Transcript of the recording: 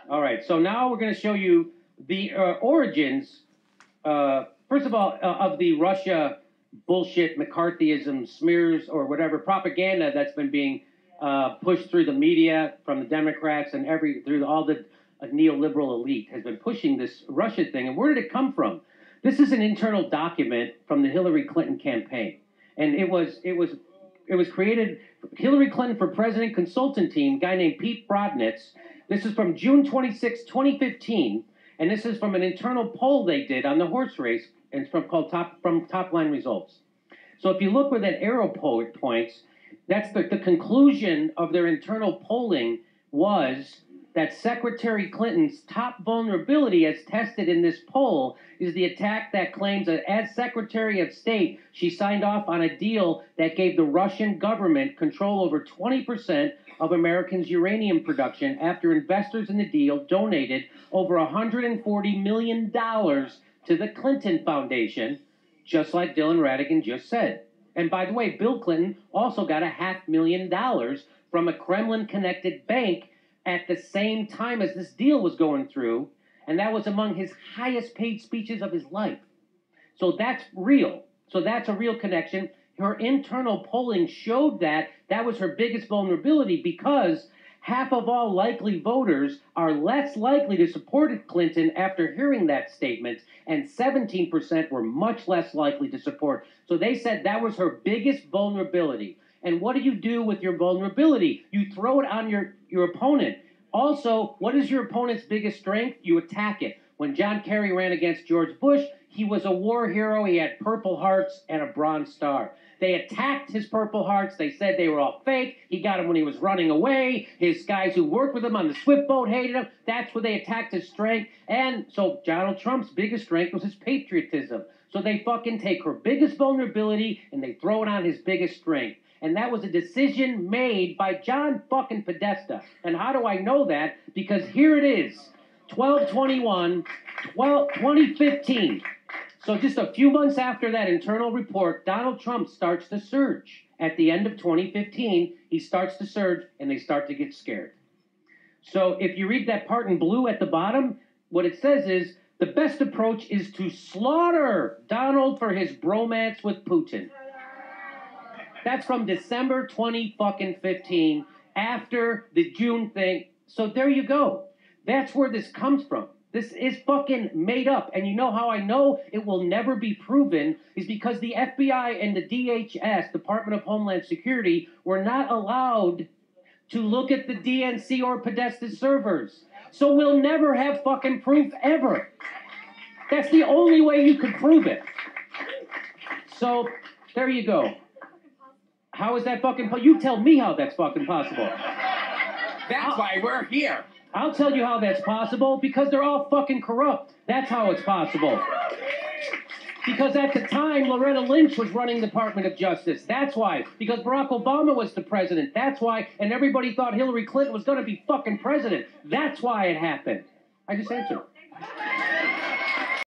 All right, so now we're going to show you the origins, first of all, of the Russia bullshit, McCarthyism, smears, or whatever propaganda that's been being pushed through the media from the Democrats and through all the neoliberal elite has been pushing this Russia thing. And where did it come from? This is an internal document from the Hillary Clinton campaign, and it was created. Hillary Clinton for President consultant team, guy named Pete Brodnitz. This is from June 26, 2015, and this is from an internal poll they did on the horse race, and it's called Top Line Results. So if you look where that arrow points, that's the conclusion of their internal polling was that Secretary Clinton's top vulnerability as tested in this poll is the attack that claims that as Secretary of State, she signed off on a deal that gave the Russian government control over 20% of Americans' uranium production after investors in the deal donated over $140 million to the Clinton Foundation, just like Dylan Ratigan just said. And by the way, Bill Clinton also got $500,000 from a Kremlin-connected bank at the same time as this deal was going through, and that was among his highest paid speeches of his life. So that's real. So that's a real connection. Her internal polling showed that that was her biggest vulnerability because half of all likely voters are less likely to support Clinton after hearing that statement, and 17% were much less likely to support. So they said that was her biggest vulnerability. And what do you do with your vulnerability? You throw it on your opponent. Also, what is your opponent's biggest strength? You attack it. When John Kerry ran against George Bush, he was a war hero. He had Purple Hearts and a Bronze Star. They attacked his Purple Hearts. They said they were all fake. He got them when he was running away. His guys who worked with him on the Swift boat hated him. That's where they attacked his strength. And so Donald Trump's biggest strength was his patriotism. So they fucking take her biggest vulnerability and they throw it on his biggest strength. And that was a decision made by John fucking Podesta. And how do I know that? Because here it is, 2015. So just a few months after that internal report, Donald Trump starts to surge. At the end of 2015, he starts to surge, and they start to get scared. So if you read that part in blue at the bottom, what it says is, the best approach is to slaughter Donald for his bromance with Putin. That's from December 2015, after the June thing. So there you go. That's where this comes from. This is fucking made up. And you know how I know it will never be proven is because the FBI and the DHS, Department of Homeland Security, were not allowed to look at the DNC or Podesta servers. So we'll never have fucking proof ever. That's the only way you could prove it. So there you go. How is that fucking possible? You tell me how that's fucking possible. That's why we're here. I'll tell you how that's possible, because they're all fucking corrupt. That's how it's possible. Because at the time, Loretta Lynch was running the Department of Justice. That's why. Because Barack Obama was the president. That's why. And everybody thought Hillary Clinton was going to be fucking president. That's why it happened. I just answered.